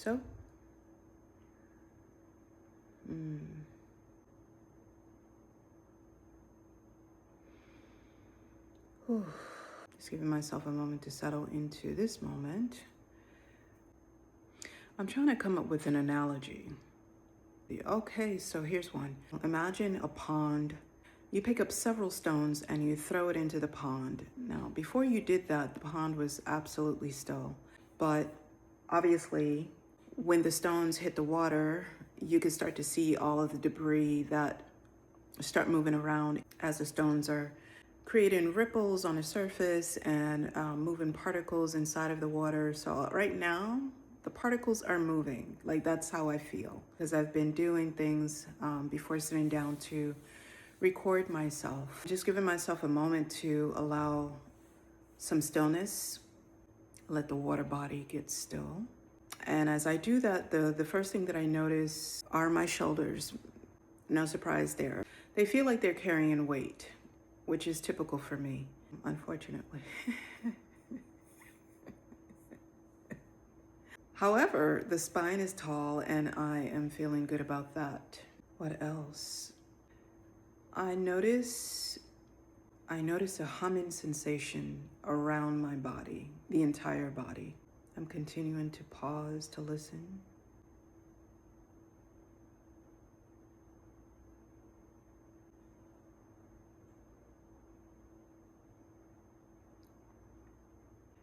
so. Whew. Just giving myself a moment to settle into this moment. I'm trying to come up with an analogy. Okay, so here's one. Imagine a pond. You pick up several stones and you throw it into the pond. Now, before you did that, the pond was absolutely still. But obviously, when the stones hit the water, you can start to see all of the debris that start moving around as the stones are creating ripples on the surface and moving particles inside of the water. So right now, the particles are moving. Like, that's how I feel, because I've been doing things before sitting down to record myself. Just giving myself a moment to allow some stillness, let the water body get still. And as I do that, the first thing that I notice are my shoulders. No surprise there. They feel like they're carrying weight, which is typical for me, unfortunately. However, the spine is tall and I am feeling good about that. What else? I notice a humming sensation around my body, the entire body. I'm continuing to pause to listen.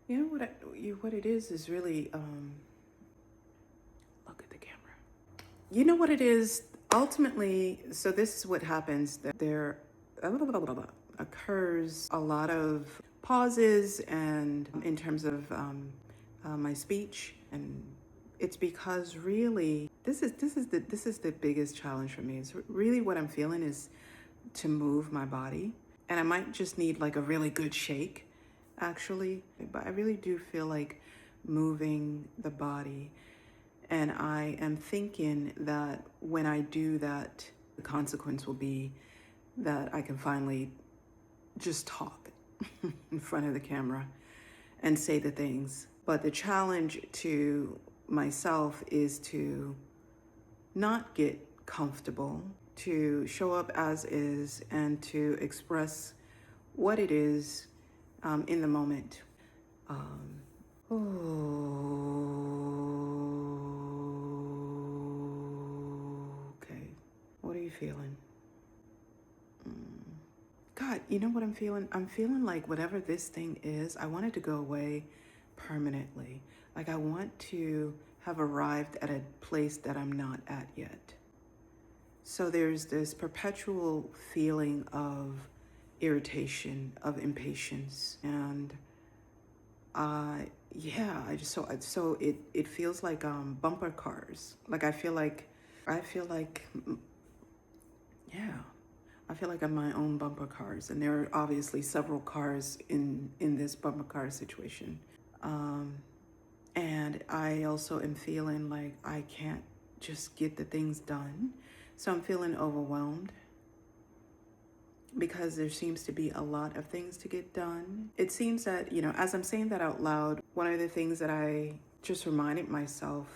You know what it is really look at the camera. You know what it is ultimately. So this is what happens. That there occurs a lot of pauses and in terms of my speech, and it's because really this is the biggest challenge for me. It's really what I'm feeling is to move my body, and I might just need like a really good shake actually, but I really do feel like moving the body. And I am thinking that when I do that, the consequence will be that I can finally just talk in front of the camera and say the things. But the challenge to myself is to not get comfortable, to show up as is, and to express what it is in the moment. Okay. What are you feeling? God, you know what I'm feeling? I'm feeling like whatever this thing is, I want it to go away permanently. Like I want to have arrived at a place that I'm not at yet. So there's this perpetual feeling of irritation, of impatience, and so it feels like bumper cars. Like I feel like yeah, I feel like I'm my own bumper cars, and there are obviously several cars in this bumper car situation. And I also am feeling like I can't just get the things done. So I'm feeling overwhelmed because there seems to be a lot of things to get done. It seems that, as I'm saying that out loud, one of the things that I just reminded myself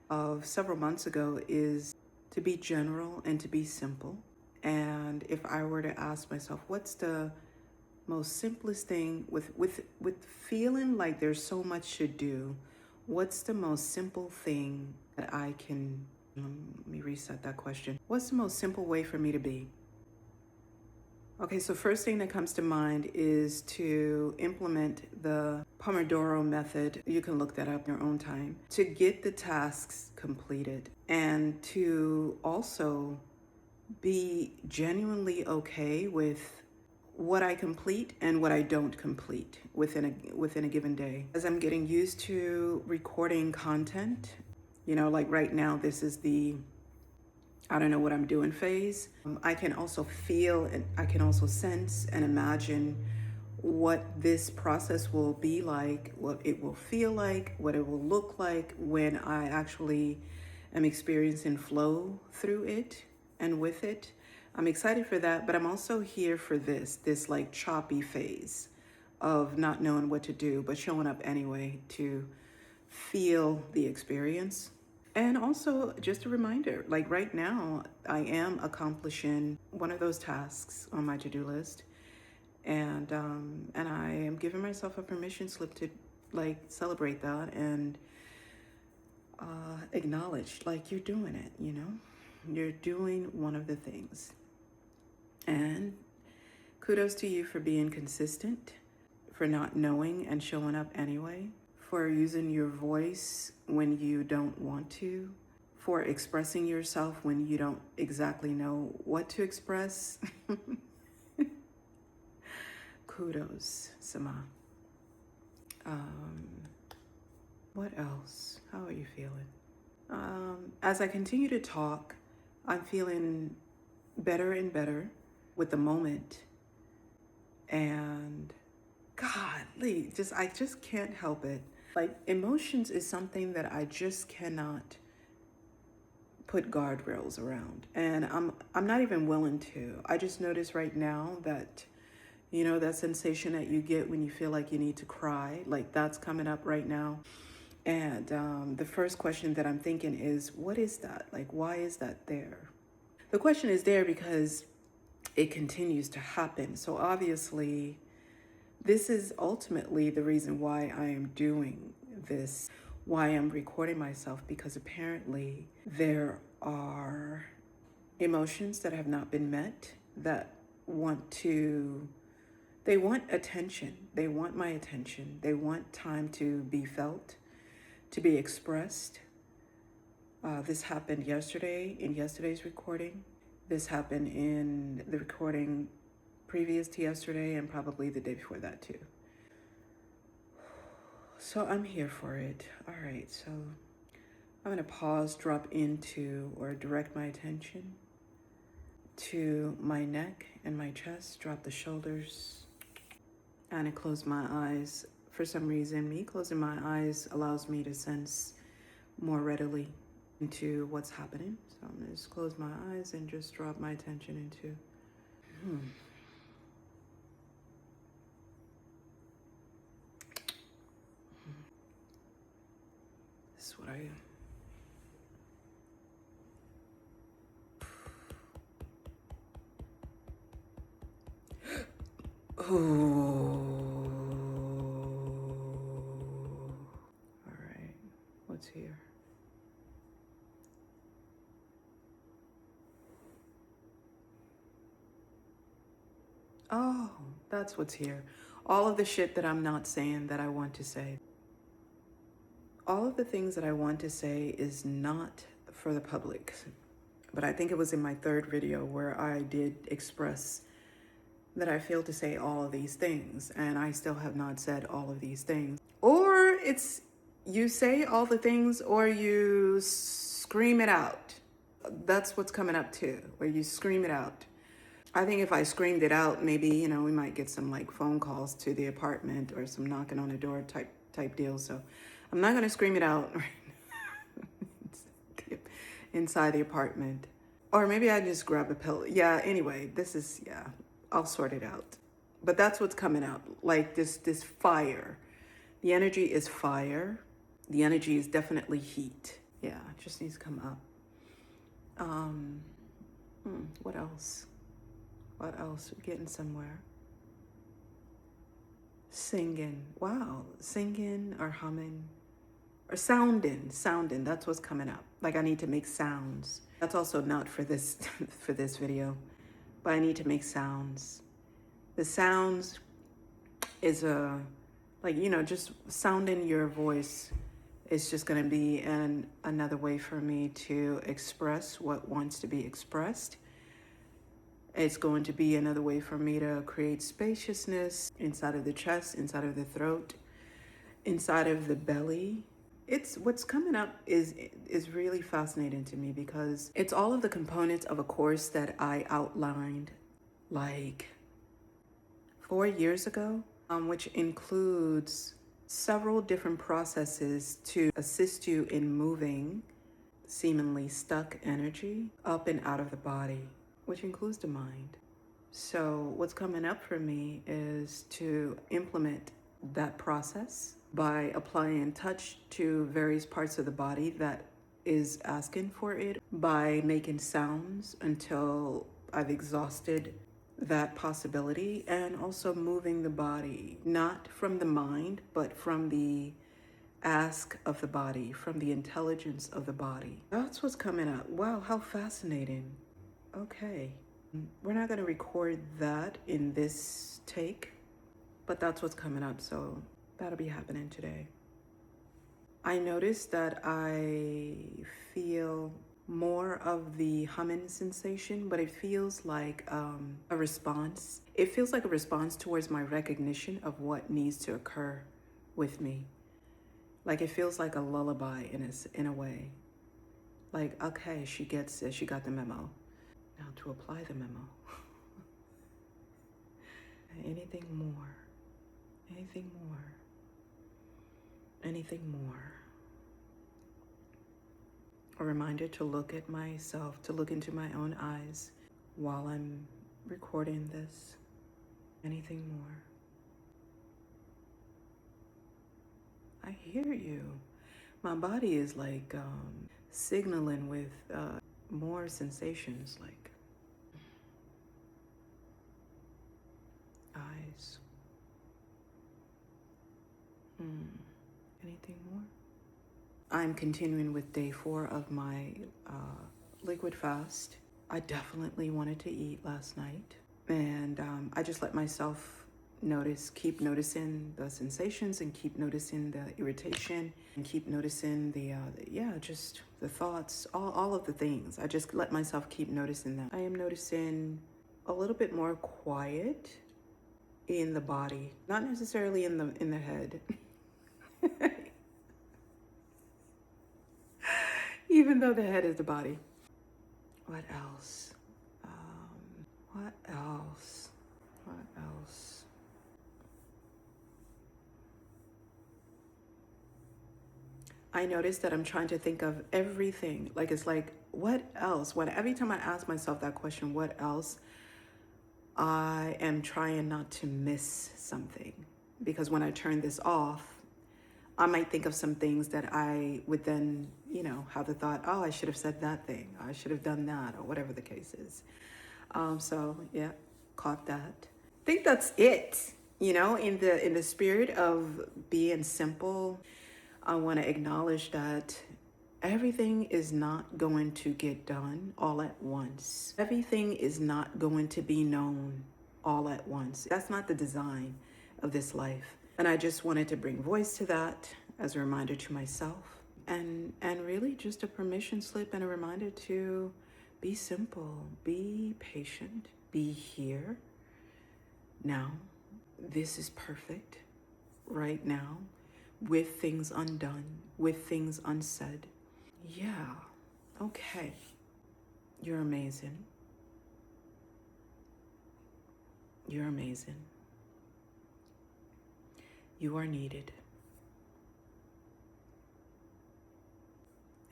of several months ago is to be general and to be simple. And if I were to ask myself, what's the most simplest thing with feeling like there's so much to do, what's the most simple thing that I can, let me reset that question. What's the most simple way for me to be? Okay, so first thing that comes to mind is to implement the Pomodoro method. You can look that up in your own time to get the tasks completed and to also be genuinely okay with what I complete and what I don't complete within a given day. As I'm getting used to recording content, like right now, this is the I don't know what I'm doing phase. I can also feel and I can also sense and imagine what this process will be like, what it will feel like, what it will look like when I actually am experiencing flow through it and with it. I'm excited for that, but I'm also here for this like choppy phase of not knowing what to do, but showing up anyway to feel the experience. And also, just a reminder, like right now, I am accomplishing one of those tasks on my to-do list, and I am giving myself a permission slip to like celebrate that and acknowledge like you're doing it. You're doing one of the things, and kudos to you for being consistent, for not knowing and showing up anyway, for using your voice when you don't want to, for expressing yourself when you don't exactly know what to express. Kudos, Sama. What else? How are you feeling? As I continue to talk, I'm feeling better and better with the moment. And godly, I just can't help it. Like, emotions is something that I just cannot put guardrails around. And I'm not even willing to. I just notice right now that, that sensation that you get when you feel like you need to cry, like that's coming up right now. And the first question that I'm thinking is, what is that? Like, why is that there? The question is there because it continues to happen. So obviously, this is ultimately the reason why I am doing this, why I'm recording myself, because apparently there are emotions that have not been met that they want attention. They want my attention. They want time to be felt, to be expressed. This happened yesterday in yesterday's recording. This happened in the recording previous to yesterday and probably the day before that too. So I'm here for it. All right, so I'm gonna pause, drop into, or direct my attention to my neck and my chest, drop the shoulders, and I close my eyes. For some reason, me closing my eyes allows me to sense more readily into what's happening. So I'm gonna just close my eyes and just drop my attention into this is what I am. Oh. All right, what's here? Oh, that's what's here. All of the shit that I'm not saying that I want to say. All of the things that I want to say is not for the public. But I think it was in my third video where I did express that I failed to say all of these things, and I still have not said all of these things. Or it's you say all the things or you scream it out. That's what's coming up too, where you scream it out. I think if I screamed it out, maybe, we might get some like phone calls to the apartment or some knocking on the door type deal. So I'm not gonna scream it out inside the apartment. Or maybe I just grab a pillow. Yeah, anyway, I'll sort it out. But that's what's coming out, like this fire. The energy is fire. The energy is definitely heat. Yeah, it just needs to come up. What else? What else? We're getting somewhere. Singing. Wow. Singing or humming. Or sounding. That's what's coming up. Like I need to make sounds. That's also not for this for this video. But I need to make sounds. The sounds is just sounding your voice is just going to be another way for me to express what wants to be expressed. It's going to be another way for me to create spaciousness inside of the chest, inside of the throat, inside of the belly. It's what's coming up is really fascinating to me because it's all of the components of a course that I outlined like 4 years ago, which includes several different processes to assist you in moving seemingly stuck energy up and out of the body, which includes the mind. So what's coming up for me is to implement that process by applying touch to various parts of the body that is asking for it by making sounds until I've exhausted that possibility, and also moving the body, not from the mind, but from the ask of the body, from the intelligence of the body. That's what's coming up. Wow, how fascinating. Okay. We're not going to record that in this take, but that's what's coming up, so that'll be happening today. I noticed that I feel more of the humming sensation, but it feels like a response. It feels like a response towards my recognition of what needs to occur with me. Like it feels like a lullaby in a way. Like, okay, she gets it, she got the memo. Now to apply the memo. Anything more? Anything more? Anything more? A reminder to look at myself, to look into my own eyes while I'm recording this. Anything more? I hear you. My body is like signaling with more sensations, like eyes. Anything more? I'm continuing with day 4 of my liquid fast. I definitely wanted to eat last night, and I just let myself keep noticing the sensations, and keep noticing the irritation, and keep noticing just the thoughts, all of the things. I just let myself keep noticing them. I am noticing a little bit more quiet in the body, not necessarily in the head. Even though the head is the body. What else? What else? What else? I noticed that I'm trying to think of everything. Like, it's like, what else? Every time I ask myself that question, what else? I am trying not to miss something. Because when I turn this off, I might think of some things that I would then, have the thought, oh, I should have said that thing. I should have done that, or whatever the case is. So yeah, caught that. I think that's it. In the spirit of being simple, I want to acknowledge that everything is not going to get done all at once. Everything is not going to be known all at once. That's not the design of this life. And I just wanted to bring voice to that as a reminder to myself, and really just a permission slip and a reminder to be simple, be patient, be here now. This is perfect right now, with things undone, with things unsaid. Yeah, okay. You're amazing. You're amazing. You are needed.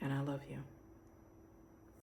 And I love you.